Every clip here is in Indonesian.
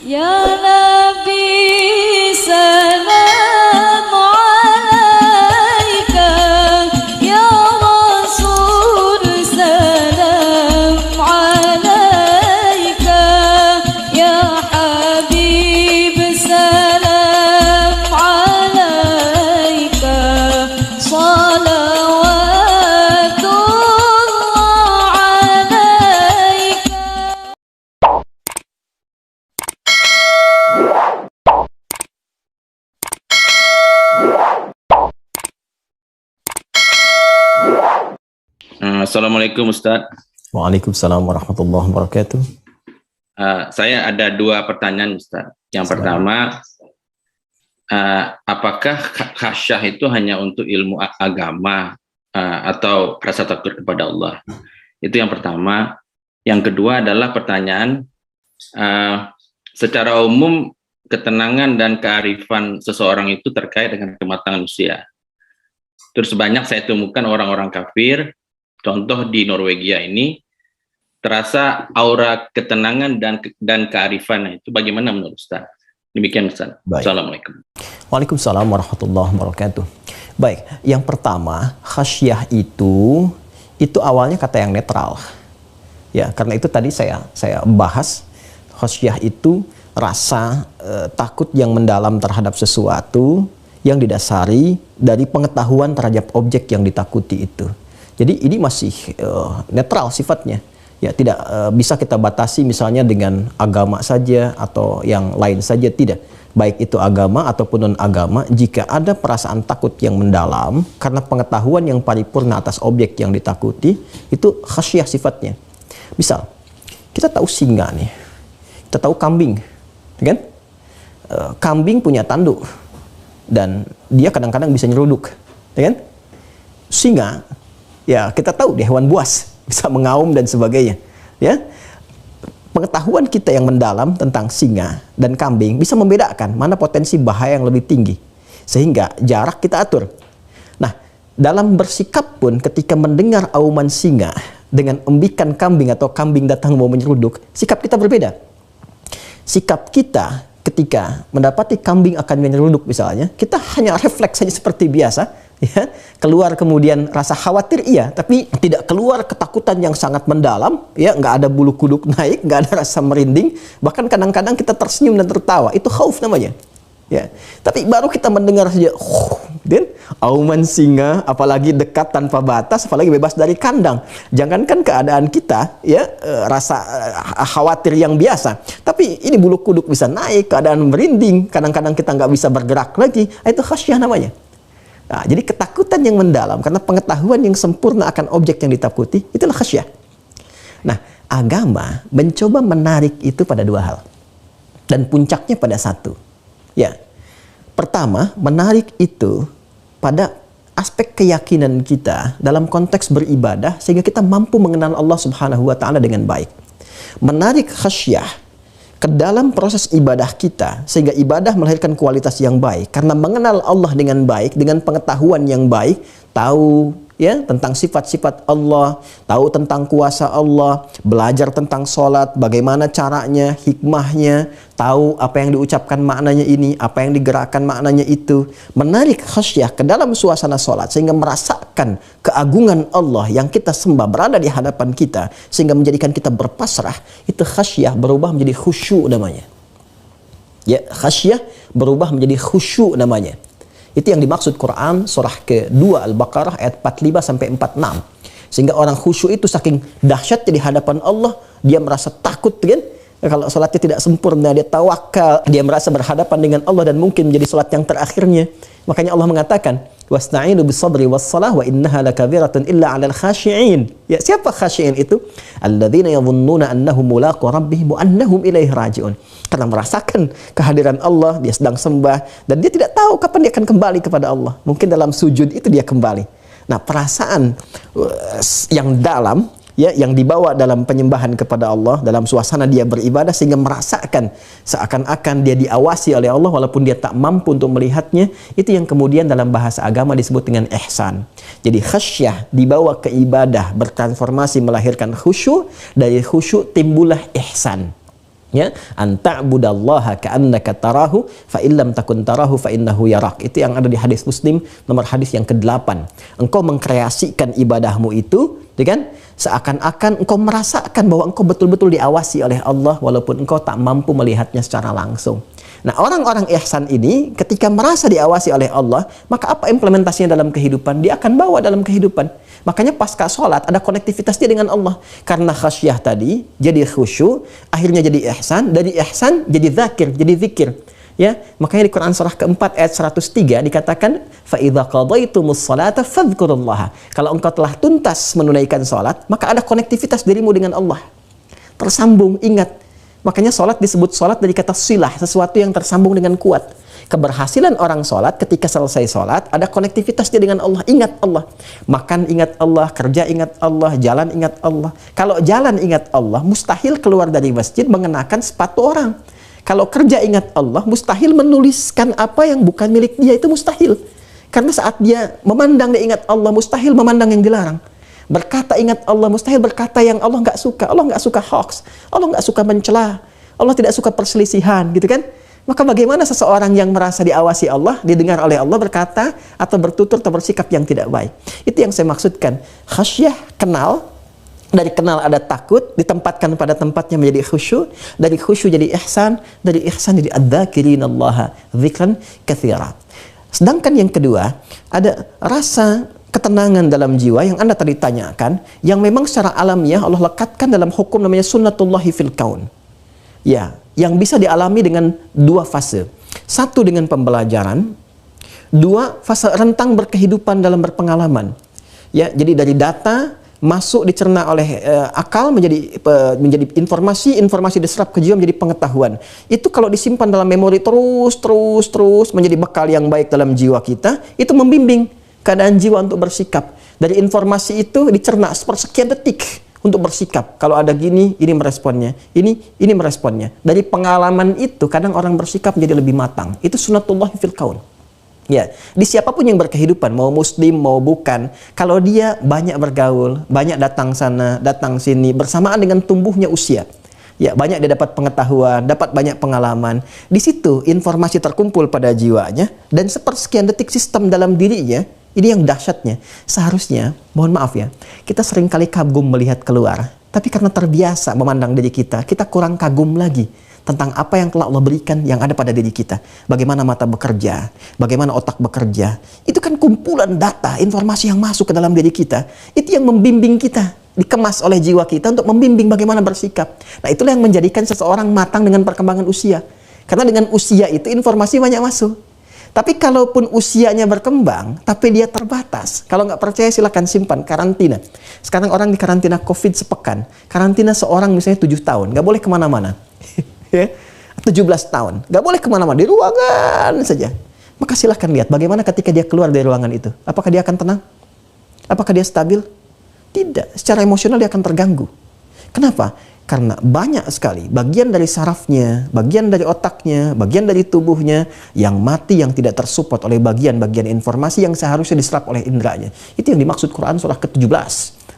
Ya Nabi salam alaika, Ya Rasul salam alaika, Ya Habib salam alaika, salawatullah alaika. Assalamualaikum Ustadz. Waalaikumsalam warahmatullahi wabarakatuh. Saya ada dua pertanyaan Ustadz. Yang pertama, apakah khasyah itu hanya untuk ilmu agama atau rasa takut kepada Allah? Itu yang pertama. Yang kedua adalah pertanyaan, secara umum ketenangan dan kearifan seseorang itu terkait dengan kematangan usia. Terus banyak saya temukan orang-orang kafir, contoh di Norwegia ini, terasa aura ketenangan dan kearifan itu bagaimana menurut Ustaz? Demikian Ustaz. Assalamualaikum. Waalaikumsalam warahmatullahi wabarakatuh. Baik, yang pertama, khasyah itu awalnya kata yang netral. Ya, karena itu tadi saya bahas khasyah itu rasa takut yang mendalam terhadap sesuatu yang didasari dari pengetahuan terhadap objek yang ditakuti itu. Jadi ini masih netral sifatnya. Ya, tidak bisa kita batasi misalnya dengan agama saja atau yang lain saja, tidak. Baik itu agama ataupun non-agama, jika ada perasaan takut yang mendalam karena pengetahuan yang paripurna atas objek yang ditakuti, itu khasyah sifatnya. Misal, kita tahu singa nih, kita tahu kambing, kan? Kambing punya tanduk dan dia kadang-kadang bisa nyeruduk, kan? Singa, ya kita tahu dia hewan buas, bisa mengaum dan sebagainya, ya. Pengetahuan kita yang mendalam tentang singa dan kambing bisa membedakan mana potensi bahaya yang lebih tinggi, sehingga jarak kita atur. Nah, dalam bersikap pun ketika mendengar auman singa dengan embikan kambing atau kambing datang mau menyeruduk, sikap kita berbeda. Sikap kita ketika mendapati kambing akan menyeruduk misalnya, kita hanya refleks saja seperti biasa, ya, keluar kemudian rasa khawatir iya, tapi tidak keluar ketakutan yang sangat mendalam, ya, nggak ada bulu kuduk naik, nggak ada rasa merinding, bahkan kadang-kadang kita tersenyum dan tertawa, itu khauf namanya, ya. Tapi baru kita mendengar saja, dan auman singa, apalagi dekat tanpa batas, apalagi bebas dari kandang, jangankan keadaan kita, ya, rasa khawatir yang biasa, tapi ini bulu kuduk bisa naik, keadaan merinding, kadang-kadang kita nggak bisa bergerak lagi, itu khasyah namanya. Nah, jadi ketakutan yang mendalam karena pengetahuan yang sempurna akan objek yang ditakuti, itulah khasyah. Nah, agama mencoba menarik itu pada dua hal. Dan puncaknya pada satu. Ya. Pertama, menarik itu pada aspek keyakinan kita dalam konteks beribadah sehingga kita mampu mengenal Allah Subhanahu wa taala dengan baik. Menarik khasyah ke dalam proses ibadah kita sehingga ibadah melahirkan kualitas yang baik karena mengenal Allah dengan baik, dengan pengetahuan yang baik, tahu, ya, tentang sifat-sifat Allah, tahu tentang kuasa Allah, belajar tentang sholat, bagaimana caranya, hikmahnya, tahu apa yang diucapkan maknanya ini, apa yang digerakkan maknanya itu. Menarik khasyah ke dalam suasana sholat sehingga merasakan keagungan Allah yang kita sembah berada di hadapan kita sehingga menjadikan kita berpasrah. Itu khasyah berubah menjadi khusyuk namanya. Ya, khasyah berubah menjadi khusyuk namanya. Itu yang dimaksud Quran surah ke-2 Al-Baqarah ayat 45 sampai 46. Sehingga orang khusyuk itu saking dahsyatnya di hadapan Allah, dia merasa takut, kan? Kalau salatnya tidak sempurna, dia tawakal, dia merasa berhadapan dengan Allah dan mungkin menjadi salat yang terakhirnya. Makanya Allah mengatakan, "Wasta'inu bis-sabri was-salah wa innaha lakabiratun illa 'alal khashi'in." Ya, siapa khashi'in itu? Alladzina yadhunnuna annahum mulaqu rabbihim wa annahum ilaihi raji'un. Karena merasakan kehadiran Allah, dia sedang sembah dan dia tidak tahu kapan dia akan kembali kepada Allah. Mungkin dalam sujud itu dia kembali. Nah, perasaan yang dalam, ya, yang dibawa dalam penyembahan kepada Allah, dalam suasana dia beribadah sehingga merasakan seakan-akan dia diawasi oleh Allah walaupun dia tak mampu untuk melihatnya, itu yang kemudian dalam bahasa agama disebut dengan ihsan. Jadi khasyah dibawa ke ibadah bertransformasi melahirkan khusyuk, dari khusyuk timbullah ihsan. Ya, anta'budallaha ka'annaka tarahu fa illam takun tarahu fa innahu yarak. Itu yang ada di hadis Muslim nomor hadis yang ke-8. Engkau mengkreasikan ibadahmu itu, ya kan? Seakan-akan engkau merasakan bahwa engkau betul-betul diawasi oleh Allah walaupun engkau tak mampu melihatnya secara langsung. Nah, orang-orang ihsan ini ketika merasa diawasi oleh Allah, maka apa implementasinya dalam kehidupan? Dia akan bawa dalam kehidupan. Makanya pasca sholat ada konektivitas dia dengan Allah. Karena khasyah tadi jadi khusyuk, akhirnya jadi ihsan, dari ihsan jadi zakir, jadi zikir. Ya, makanya di Quran surah keempat ayat 103 dikatakan fa idza qadaitumus salata fadhkurullaha. Kalau engkau telah tuntas menunaikan salat, maka ada konektivitas dirimu dengan Allah. Tersambung, ingat. Makanya salat disebut salat dari kata silah, sesuatu yang tersambung dengan kuat. Keberhasilan orang sholat ketika selesai sholat ada konektivitas dia dengan Allah, ingat Allah, makan ingat Allah, kerja ingat Allah, jalan ingat Allah. Kalau jalan ingat Allah, mustahil keluar dari masjid mengenakan sepatu orang. Kalau kerja ingat Allah, mustahil menuliskan apa yang bukan milik dia, itu mustahil. Karena saat dia memandang dia ingat Allah, mustahil memandang yang dilarang. Berkata ingat Allah, mustahil berkata yang Allah nggak suka. Allah nggak suka hoax, Allah nggak suka mencela, Allah tidak suka perselisihan, gitu kan? Maka bagaimana seseorang yang merasa diawasi Allah, didengar oleh Allah berkata atau bertutur atau bersikap yang tidak baik? Itu yang saya maksudkan. Khasyah, kenal. Dari kenal ada takut, ditempatkan pada tempatnya menjadi khusyuk. Dari khusyuk jadi ihsan. Dari ihsan jadi adzakirinallaha dzikran katsira. Sedangkan yang kedua, ada rasa ketenangan dalam jiwa yang Anda tadi tanyakan, yang memang secara alamiah Allah lekatkan dalam hukum namanya sunnatullahi fil kaun. Ya, yang bisa dialami dengan dua fase. Satu dengan pembelajaran, dua fase rentang berkehidupan dalam berpengalaman. Ya, jadi dari data masuk dicerna oleh akal menjadi informasi diserap ke jiwa menjadi pengetahuan. Itu kalau disimpan dalam memori terus menjadi bekal yang baik dalam jiwa kita, itu membimbing keadaan jiwa untuk bersikap. Dari informasi itu dicerna sepersekian detik untuk bersikap. Kalau ada gini, ini meresponnya. Ini meresponnya. Dari pengalaman itu, kadang orang bersikap menjadi lebih matang. Itu sunnatullah fil kaun. Ya, di siapapun yang berkehidupan, mau muslim, mau bukan, kalau dia banyak bergaul, banyak datang sana, datang sini, bersamaan dengan tumbuhnya usia. Ya, banyak dia dapat pengetahuan, dapat banyak pengalaman. Di situ informasi terkumpul pada jiwanya, dan sepersekian detik sistem dalam dirinya. Ini yang dahsyatnya. Seharusnya, mohon maaf ya, kita seringkali kagum melihat keluar. Tapi karena terbiasa memandang diri kita kurang kagum lagi tentang apa yang telah Allah berikan yang ada pada diri kita. Bagaimana mata bekerja, bagaimana otak bekerja. Itu kan kumpulan data, informasi yang masuk ke dalam diri kita. Itu yang membimbing kita, dikemas oleh jiwa kita untuk membimbing bagaimana bersikap. Nah, itulah yang menjadikan seseorang matang dengan perkembangan usia. Karena dengan usia itu informasi banyak masuk. Tapi kalaupun usianya berkembang, tapi dia terbatas. Kalau nggak percaya silakan simpan, karantina. Sekarang orang di karantina COVID sepekan. Karantina seorang misalnya 7 tahun, nggak boleh kemana-mana. 17 tahun, nggak boleh kemana-mana, di ruangan saja. Maka silahkan lihat bagaimana ketika dia keluar dari ruangan itu. Apakah dia akan tenang? Apakah dia stabil? Tidak, secara emosional dia akan terganggu. Kenapa? Karena banyak sekali bagian dari sarafnya, bagian dari otaknya, bagian dari tubuhnya yang mati, yang tidak tersupport oleh bagian-bagian informasi yang seharusnya diserap oleh indranya. Itu yang dimaksud Quran surah ke-17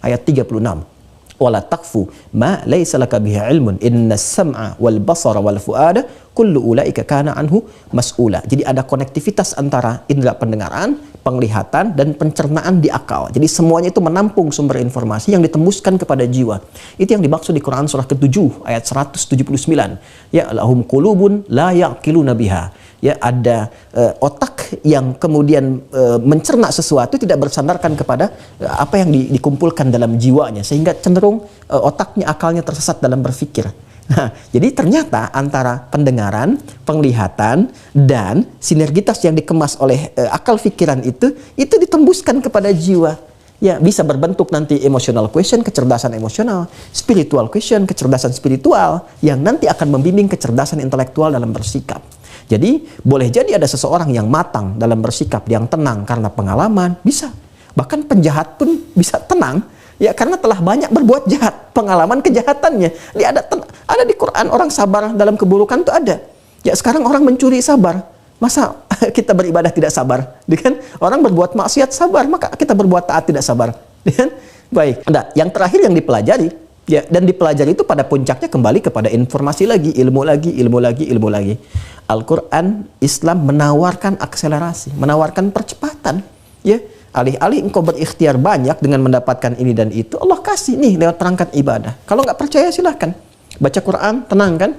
ayat 36. Wala taqfu ma laysa laka bihi ilmun innas sam'a wal basara wal fuada kullu ulaika kana anhu mas'ula. Jadi ada konektivitas antara indera pendengaran, penglihatan, dan pencernaan di akal. Jadi semuanya itu menampung sumber informasi yang ditembuskan kepada jiwa. Itu yang dimaksud di Quran surah ke-7 ayat 179. Ya, lahum qulubun la yaqiluna biha. Ya, ada otak yang kemudian mencerna sesuatu tidak bersandarkan kepada apa yang dikumpulkan dalam jiwanya, sehingga cenderung otaknya, akalnya tersesat dalam berpikir. Nah, jadi ternyata antara pendengaran, penglihatan, dan sinergitas yang dikemas oleh akal pikiran itu ditembuskan kepada jiwa. Ya, bisa berbentuk nanti emotional question, kecerdasan emosional, spiritual question, kecerdasan spiritual, yang nanti akan membimbing kecerdasan intelektual dalam bersikap. Jadi, boleh jadi ada seseorang yang matang dalam bersikap, yang tenang karena pengalaman, bisa. Bahkan penjahat pun bisa tenang, ya, karena telah banyak berbuat jahat, pengalaman kejahatannya. Dia ada di Quran, orang sabar dalam keburukan itu ada. Ya, sekarang orang mencuri sabar. Masa kita beribadah tidak sabar? Kan? Orang berbuat maksiat sabar, maka kita berbuat taat tidak sabar. Kan? Baik. Nah, yang terakhir yang dipelajari, Ya, dan dipelajari itu pada puncaknya kembali kepada informasi lagi, ilmu lagi, ilmu lagi, ilmu lagi. Al-Quran, Islam menawarkan akselerasi, menawarkan percepatan. Ya, alih-alih engkau berikhtiar banyak dengan mendapatkan ini dan itu, Allah kasih nih lewat perangkat ibadah. Kalau nggak percaya silahkan. Baca Quran, tenang kan?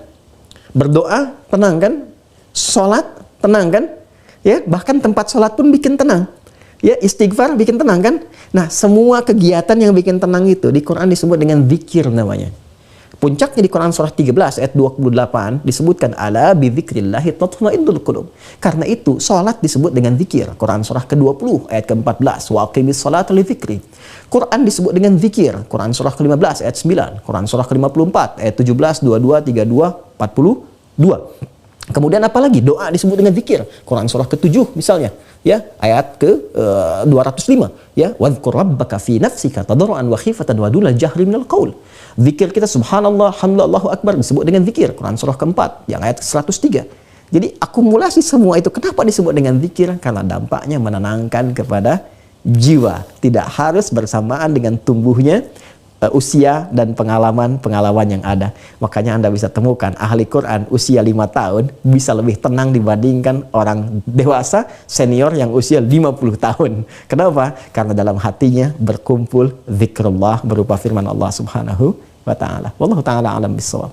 Berdoa, tenang kan? Sholat, tenang kan? Ya, bahkan tempat sholat pun bikin tenang. Ya, istighfar bikin tenang kan? Nah, semua kegiatan yang bikin tenang itu di Quran disebut dengan zikir namanya. Puncaknya di Quran surah 13 ayat 28 disebutkan ala bi dzikrillahi tatma'innul qulub. Karena itu salat disebut dengan zikir. Quran surah ke-20 ayat ke-14 wa aqimis salata li dzikri. Quran disebut dengan zikir. Quran surah ke-15 ayat 9, Quran surah ke-54 ayat 17, 22, 32, 42. Kemudian apalagi doa disebut dengan zikir. Quran surah ke-7 misalnya, ya, ayat ke-205, ya, wadhkur rabbaka fi nafsika tadarruan wa khifatan wa dunal jahri minal qaul. Zikir kita subhanallah, alhamdulillah, Allahu akbar disebut dengan zikir. Quran surah ke-4 yang ayat ke-103. Jadi akumulasi semua itu kenapa disebut dengan zikir? Karena dampaknya menenangkan kepada jiwa. Tidak harus bersamaan dengan tumbuhnya usia dan pengalaman-pengalaman yang ada. Makanya Anda bisa temukan ahli Quran usia 5 tahun bisa lebih tenang dibandingkan orang dewasa senior yang usia 50 tahun. Kenapa? Karena dalam hatinya berkumpul zikrullah berupa firman Allah Subhanahu wa ta'ala. Wallahu ta'ala alam bissawab.